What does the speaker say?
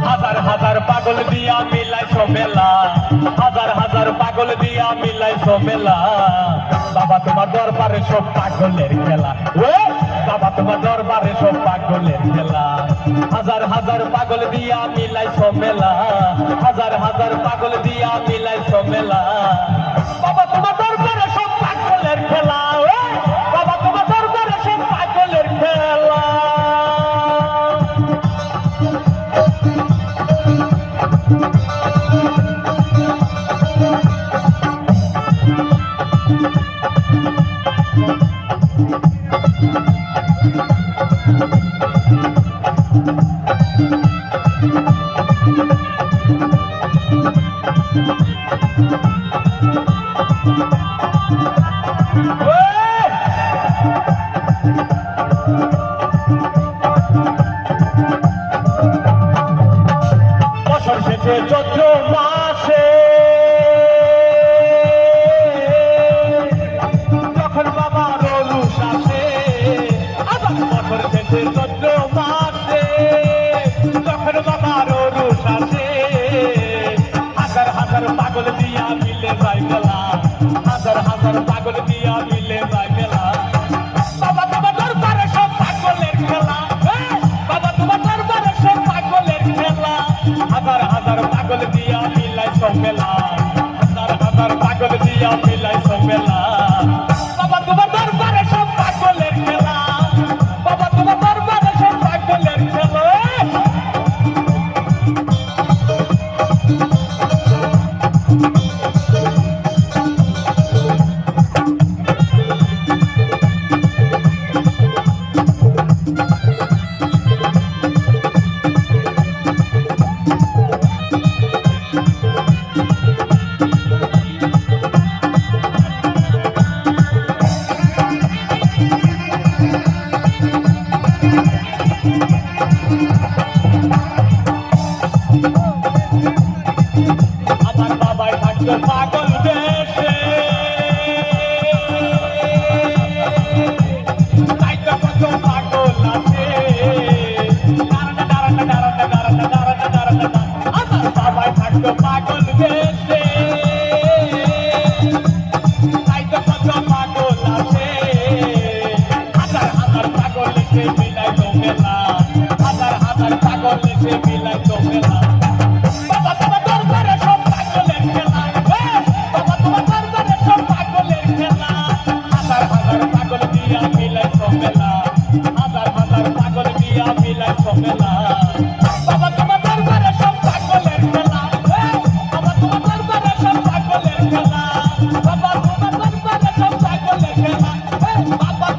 হাজার হাজার পাগল দিয়া মিলাইছো মেলা, হাজার হাজার পাগল দিয়া মিলাইছো মেলা। বাবা তোমার দরবারে সব পাগলের খেলা, ও বাবা তোমার দরবারে সব পাগলের খেলা। হাজার হাজার পাগল দিয়া মিলাইছো মেলা, হাজার হাজার পাগল দিয়া মিলাইছো মেলা। বাবা তোমার দরবারে সব পাগলের খেলা, ও বাবা তোমার দরবারে সব পাগলের খেলা। বছর শেষে চৈত্র মাসে যখন বাবার রুষ আসে, আবার বছর শেষে চৈত্র মাসে যখন বাবার রুষ আসে। হাজার হাজার পাগল দিয়া মিলে যায় মেলা, হাজার হাজার পাগল দিয়া মিলে যায় মেলা। বাবা তোমার দরবারে সব পাগলের খেলা, বাবা তোমার দরবারে সব পাগলের খেলা। হাজার হাজার পাগল দিয়া মিলাইছো মেলা, হাজার হাজার পাগল দিয়া মিলাইছো মেলা। বাবা তোমার দরবারে সব পাগলের খেলা, বাবা তোমার দরবারে সব পাগলের খেলা। আমার বাবাই থাকতো পাগল দেশে, তাই তো কত পাগল আছে। আমার বাবাই থাকতো পাগল দেশে, তাই তো কত পাগল আছে। হাজার হাজার পাগল এসে মিলাইতো মেলা, হাজার হাজার পাগল এসে মিলাইতো মেলা। বাবা তোমার দরবারে সব পাগলের খেলা, বাবা তোমার দরবারে সব পাগলের খেলা। হাজার হাজার পাগল দিয়া মিলাইছো মেলা, হাজার হাজার পাগল দিয়া মিলাইছো মেলা। বাবা তোমার দরবারে সব পাগলের খেলা, বাবা তোমার দরবারে সব পাগলের খেলা। বাবা তোমার দরবারে সব পাগলের খেলা, বাবা